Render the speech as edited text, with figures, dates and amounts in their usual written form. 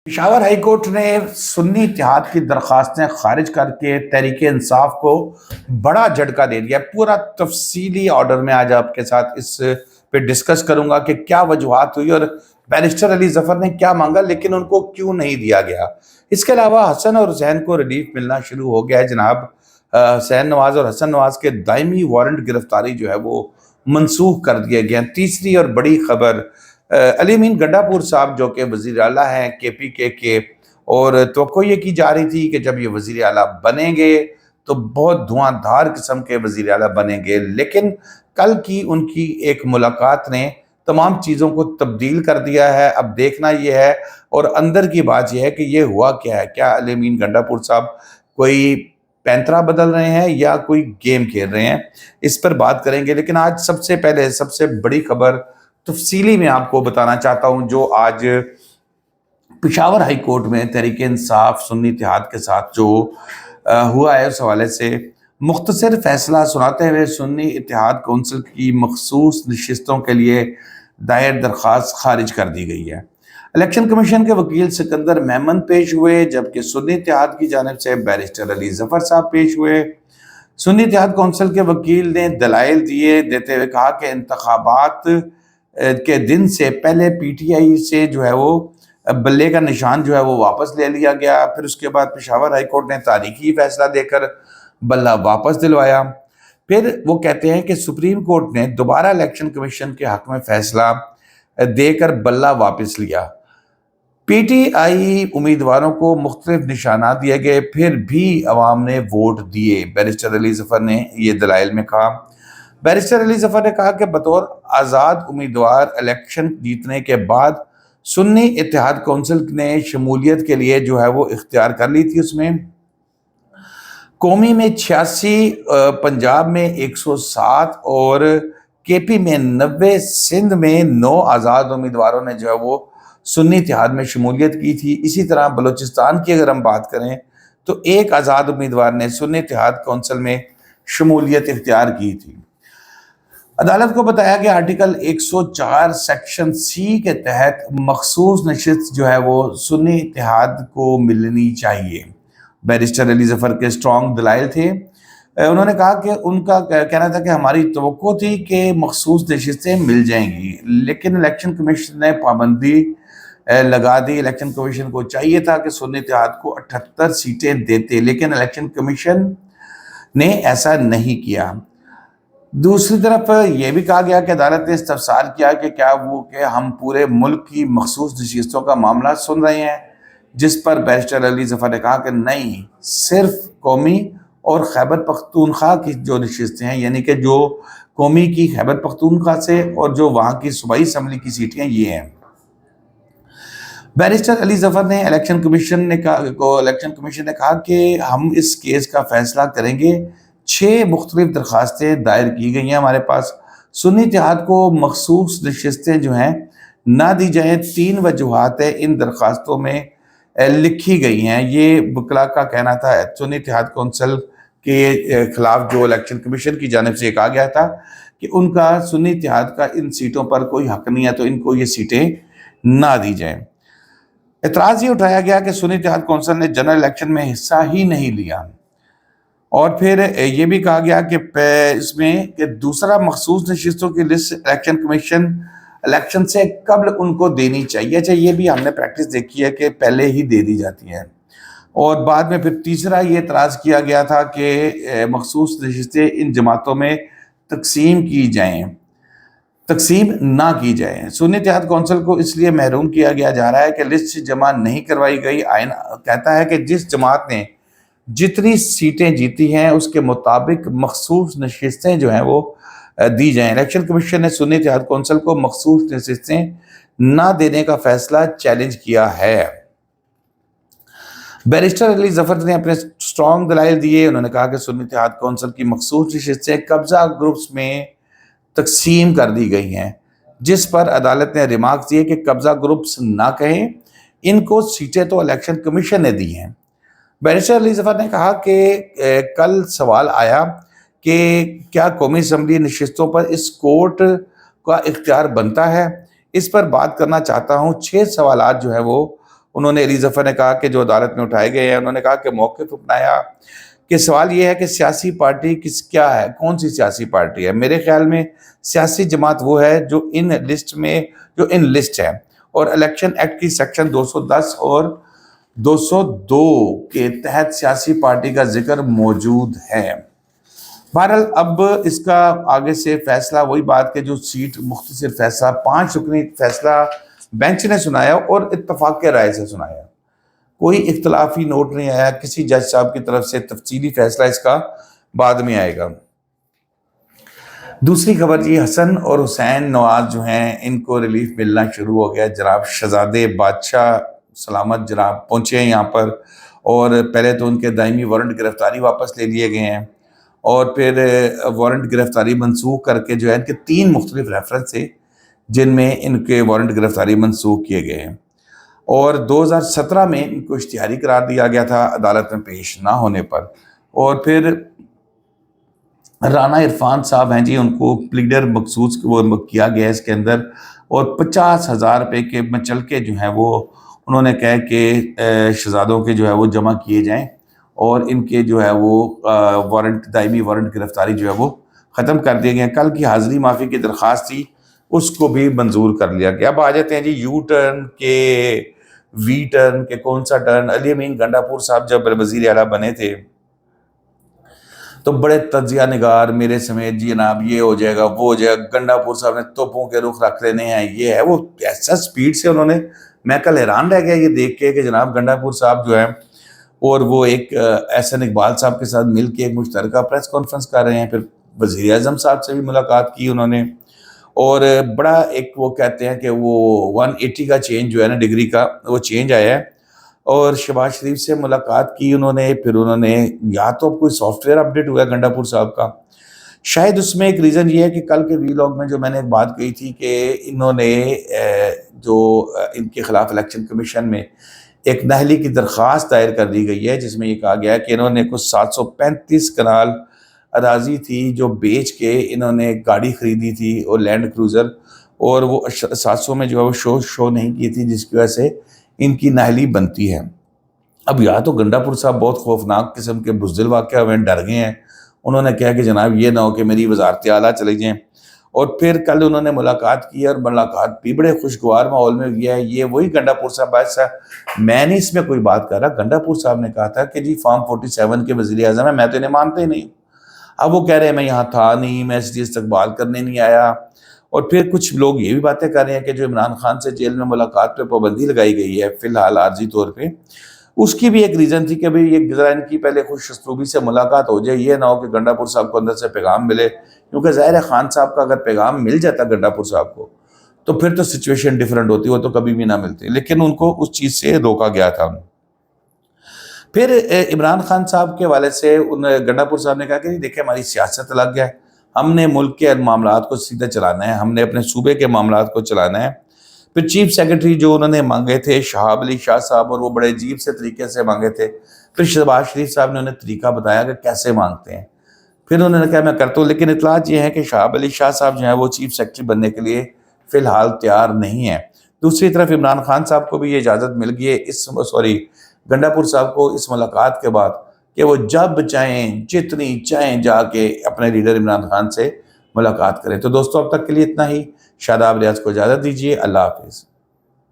Peshawar high court نے سنی اتحاد کی درخواستیں خارج کر کے تحریک انصاف کو بڑا جھٹکا دے دیا۔ پورا تفصیلی آرڈر میں آج آپ کے ساتھ اس پہ ڈسکس کروں گا کہ کیا وجوہات ہوئی اور بیرسٹر علی ظفر نے کیا مانگا لیکن ان کو کیوں نہیں دیا گیا۔ اس کے علاوہ حسن اور حسین کو ریلیف ملنا شروع ہو گیا ہے۔ جناب حسین نواز اور حسن نواز کے دائمی وارنٹ گرفتاری جو ہے وہ منسوخ کر دیے گئے ہیں۔ تیسری اور بڑی خبر، علی امین گنڈا پور صاحب جو کہ وزیر اعلیٰ ہیں KPK کے، اور توقع یہ کی جا رہی تھی کہ جب یہ وزیر اعلیٰ بنیں گے تو بہت دھواں دھار قسم کے وزیر اعلیٰ بنیں گے، لیکن کل کی ان کی ایک ملاقات نے تمام چیزوں کو تبدیل کر دیا ہے۔ اب دیکھنا یہ ہے اور اندر کی بات یہ ہے کہ یہ ہوا کیا ہے۔ کیا علی امین گنڈا پور صاحب کوئی پینترا بدل رہے ہیں یا کوئی گیم کھیل رہے ہیں، اس پر بات کریں گے۔ لیکن آج سب سے پہلے سب سے بڑی خبر تفصیلی میں آپ کو بتانا چاہتا ہوں جو آج پشاور ہائی کورٹ میں تحریک انصاف سنی اتحاد کے ساتھ جو ہوا ہے، اس حوالے سے مختصر فیصلہ سناتے ہوئے سنی اتحاد کونسل کی مخصوص نشستوں کے لیے دائر درخواست خارج کر دی گئی ہے۔ الیکشن کمیشن کے وکیل سکندر میمن پیش ہوئے، جبکہ سنی اتحاد کی جانب سے بیرسٹر علی ظفر صاحب پیش ہوئے۔ سنی اتحاد کونسل کے وکیل نے دلائل دیتے ہوئے کہا کہ انتخابات کے دن سے پہلے PTI سے جو ہے وہ بلے کا نشان جو ہے وہ واپس لے لیا گیا، پھر اس کے بعد پشاور ہائی کورٹ نے تاریخی فیصلہ دے کر بلہ واپس دلوایا۔ پھر وہ کہتے ہیں کہ سپریم کورٹ نے دوبارہ الیکشن کمیشن کے حق میں فیصلہ دے کر بلہ واپس لیا۔ PTI امیدواروں کو مختلف نشانات دیے گئے، پھر بھی عوام نے ووٹ دیے، بیرسٹر علی ظفر نے یہ دلائل میں کہا۔ بیرسٹر علی ظفر نے کہا کہ بطور آزاد امیدوار الیکشن جیتنے کے بعد سنی اتحاد کونسل نے شمولیت کے لیے جو ہے وہ اختیار کر لی تھی۔ اس میں قومی میں 86، پنجاب میں 107 اور KP میں 90، سندھ میں 9 آزاد امیدواروں نے جو ہے وہ سنی اتحاد میں شمولیت کی تھی۔ اسی طرح بلوچستان کی اگر ہم بات کریں تو 1 آزاد امیدوار نے سنی اتحاد کونسل میں شمولیت اختیار کی تھی۔ عدالت کو بتایا کہ آرٹیکل 104 سیکشن C کے تحت مخصوص نشست جو ہے وہ سنی اتحاد کو ملنی چاہیے۔ بیرسٹر علی ظفر کے سٹرونگ دلائل تھے۔ انہوں نے کہا کہ ان کا کہنا تھا کہ ہماری توقع تھی کہ مخصوص نشستیں مل جائیں گی، لیکن الیکشن کمیشن نے پابندی لگا دی۔ الیکشن کمیشن کو چاہیے تھا کہ سنی اتحاد کو 78 سیٹیں دیتے، لیکن الیکشن کمیشن نے ایسا نہیں کیا۔ دوسری طرف یہ بھی کہا گیا کہ عدالت نے استفسار کیا کہ کیا وہ کہ ہم پورے ملک کی مخصوص نشستوں کا معاملہ سن رہے ہیں، جس پر بیرسٹر علی ظفر نے کہا کہ نہیں، صرف قومی اور خیبر پختونخوا کی جو نشستیں ہیں، یعنی کہ جو قومی کی خیبر پختونخوا سے اور جو وہاں کی صوبائی اسمبلی کی سیٹیں یہ ہیں۔ بیرسٹر علی ظفر نے الیکشن کمیشن نے کہا کہ ہم اس کیس کا فیصلہ کریں گے۔ 6 مختلف درخواستیں دائر کی گئی ہیں ہمارے پاس۔ سنی اتحاد کو مخصوص نشستیں جو ہیں نہ دی جائیں، 3 وجوہات ان درخواستوں میں لکھی گئی ہیں۔ یہ وکلا کا کہنا تھا۔ سنی اتحاد کونسل کے خلاف جو الیکشن کمیشن کی جانب سے کہا گیا تھا کہ ان کا سنی اتحاد کا ان سیٹوں پر کوئی حق نہیں ہے، تو ان کو یہ سیٹیں نہ دی جائیں۔ اعتراض یہ اٹھایا گیا کہ سنی اتحاد کونسل نے جنرل الیکشن میں حصہ ہی نہیں لیا، اور پھر یہ بھی کہا گیا کہ اس میں کہ دوسرا مخصوص نشستوں کی لسٹ الیکشن کمیشن الیکشن سے قبل ان کو دینی چاہیے۔ اچھا، یہ بھی ہم نے پریکٹس دیکھی ہے کہ پہلے ہی دے دی جاتی ہیں۔ اور بعد میں پھر تیسرا یہ اعتراض کیا گیا تھا کہ مخصوص نشستیں ان جماعتوں میں تقسیم نہ کی جائیں۔ سنی اتحاد کونسل کو اس لیے محروم کیا جا رہا ہے کہ لسٹ جمع نہیں کروائی گئی۔ آئین کہتا ہے کہ جس جماعت نے جتنی سیٹیں جیتی ہیں اس کے مطابق مخصوص نشستیں جو ہیں وہ دی جائیں۔ الیکشن کمیشن نے سنی اتحاد کونسل کو مخصوص نشستیں نہ دینے کا فیصلہ چیلنج کیا ہے۔ بیرسٹر علی ظفر نے اپنے سٹرونگ دلائل دیے۔ انہوں نے کہا کہ سنی اتحاد کونسل کی مخصوص نشستیں قبضہ گروپس میں تقسیم کر دی گئی ہیں، جس پر عدالت نے ریمارکس دیے کہ قبضہ گروپس نہ کہیں، ان کو سیٹیں تو الیکشن کمیشن نے دی ہیں۔ بیرسٹر علی ظفر نے کہا کہ کل سوال آیا کہ کیا قومی اسمبلی نشستوں پر اس کورٹ کا اختیار بنتا ہے۔ اس پر بات کرنا چاہتا ہوں۔ 6 سوالات جو ہے وہ انہوں نے علی ظفر نے کہا کہ جو عدالت میں اٹھائے گئے ہیں، انہوں نے کہا کہ موقف اپنایا کہ سوال یہ ہے کہ سیاسی پارٹی کیا ہے، کون سی سیاسی پارٹی ہے؟ میرے خیال میں سیاسی جماعت وہ ہے جو ان لسٹ ہے، اور الیکشن ایکٹ کی سیکشن 210 اور 202 کے تحت سیاسی پارٹی کا ذکر موجود ہے۔ بہرحال اب اس کا آگے سے فیصلہ وہی بات کہ جو سیٹ مختصر فیصلہ 5 رکنی فیصلہ بینچ نے سنایا اور اتفاق رائے سے سنایا، کوئی اختلافی نوٹ نہیں آیا کسی جج صاحب کی طرف سے، تفصیلی فیصلہ اس کا بعد میں آئے گا۔ دوسری خبر جی، حسن اور حسین نواز جو ہیں ان کو ریلیف ملنا شروع ہو گیا۔ جناب شہزادے بادشاہ سلامت جناب پہنچے ہیں یہاں پر، اور پہلے تو ان کے دائمی وارنٹ گرفتاری واپس لے لیے گئے ہیں، اور پھر وارنٹ گرفتاری منسوخ کر کے جو ہے ان کے 3 مختلف ریفرنس تھے جن میں ان کے وارنٹ گرفتاری منسوخ کیے گئے ہیں، اور 2017 میں ان کو اشتہاری قرار دیا گیا تھا عدالت میں پیش نہ ہونے پر۔ اور پھر رانا عرفان صاحب ہیں جی، ان کو پلیڈر مخصوص وہ کیا گیا اس کے اندر، اور 50,000 روپے کے مچلکے جو ہیں وہ انہوں نے کہا کہ شہزادوں کے جو ہے وہ جمع کیے جائیں، اور ان کے جو ہے وہ دائمی وارنٹ گرفتاری جو ہے وہ ختم کر دیے گئے ہیں۔ کل کی حاضری معافی کی درخواست تھی، اس کو بھی منظور کر لیا گیا۔ اب آ جاتے ہیں جی یو ٹرن کے وی ٹرن کے کون سا ٹرن۔ علی امین گنڈا پور صاحب جب وزیر اعلیٰ بنے تھے تو بڑے تجزیہ نگار میرے سمیت جی جناب یہ ہو جائے گا وہ ہو جائے گا، گنڈا پور صاحب نے توپوں کے رخ رکھ لینے ہیں، یہ ہے وہ، ایسا سپیڈ سے انہوں نے، میں کل حیران رہ گیا یہ دیکھ کے کہ جناب گنڈا پور صاحب جو ہے اور وہ ایک احسن اقبال صاحب کے ساتھ مل کے ایک مشترکہ پریس کانفرنس کر رہے ہیں، پھر وزیر اعظم صاحب سے بھی ملاقات کی انہوں نے، اور بڑا ایک وہ کہتے ہیں کہ وہ 180 کا چینج جو ہے نا ڈگری کا وہ چینج آیا ہے، اور شہباز شریف سے ملاقات کی انہوں نے۔ پھر انہوں نے یا تو کوئی سافٹ ویئر اپڈیٹ ہوا گنڈا پور صاحب کا، شاید اس میں ایک ریزن یہ ہے کہ کل کے وی لاگ میں جو میں نے ایک بات کہی تھی کہ انہوں نے جو ان کے خلاف الیکشن کمیشن میں ایک نااہلی کی درخواست دائر کر دی گئی ہے، جس میں یہ کہا گیا ہے کہ انہوں نے کچھ 735 کنال اراضی تھی جو بیچ کے انہوں نے گاڑی خریدی تھی اور لینڈ کروزر، اور وہ 700 میں جو ہے وہ شو نہیں کی تھی، جس کی وجہ سے ان کی نااہلی بنتی ہے۔ اب یا تو گنڈا پور صاحب بہت خوفناک قسم کے بزدل واقعہ ہوئے، ڈر گئے ہیں، انہوں نے کہا کہ جناب یہ نہ ہو کہ میری وزارت اعلیٰ چلے جائیں۔ اور پھر کل انہوں نے ملاقات کی، اور ملاقات بھی بڑے خوشگوار ماحول میں ہوئی ہے۔ یہ وہی گنڈا پور صاحب میں نہیں اس میں کوئی بات کر رہا، گنڈا پور صاحب نے کہا تھا کہ جی فارم 47 کے وزیر اعظم ہیں، میں تو انہیں مانتے ہی نہیں۔ اب وہ کہہ رہے ہیں میں یہاں تھا نہیں، میں اس لیے استقبال کرنے نہیں آیا۔ اور پھر کچھ لوگ یہ بھی باتیں کر رہے ہیں کہ جو عمران خان سے جیل میں ملاقات پہ پابندی لگائی گئی ہے فی الحال عارضی طور پہ، اس کی بھی ایک ریزن تھی کہ بھئی یہ ذرا ان کی پہلے خوش اسلوبی سے ملاقات ہو جائے، یہ نہ ہو کہ گنڈا پور صاحب کو اندر سے پیغام ملے، کیونکہ ظاہر ہے خان صاحب کا اگر پیغام مل جاتا گنڈا پور صاحب کو تو پھر تو سچویشن ڈیفرنٹ ہوتی، وہ تو کبھی بھی نہ ملتے، لیکن ان کو اس چیز سے روکا گیا تھا۔ پھر عمران خان صاحب کے والد سے گنڈا پور صاحب نے کہا کہ دیکھیں ہماری سیاست الگ ہے، ہم نے ملک کے معاملات کو سیدھا چلانا ہے، ہم نے اپنے صوبے کے معاملات کو چلانا ہے۔ پھر چیف سیکرٹری جو انہوں نے مانگے تھے شہاب علی شاہ صاحب، اور وہ بڑے عجیب سے طریقے سے مانگے تھے، پھر شہباز شریف صاحب نے انہیں طریقہ بتایا کہ کیسے مانگتے ہیں، پھر انہوں نے کہا میں کرتا ہوں، لیکن اطلاعات یہ ہے کہ شہاب علی شاہ صاحب جو ہیں وہ چیف سیکرٹری بننے کے لیے فی الحال تیار نہیں ہیں۔ دوسری طرف عمران خان صاحب کو بھی یہ اجازت مل گئی ہے گنڈا پور صاحب کو اس ملاقات کے بعد کہ وہ جب چاہیں جتنی چاہیں جا کے اپنے لیڈر عمران خان سے ملاقات کریں۔ تو دوستو اب تک کے لیے اتنا ہی، شاداب ریاض کو اجازت دیجیے، اللہ حافظ۔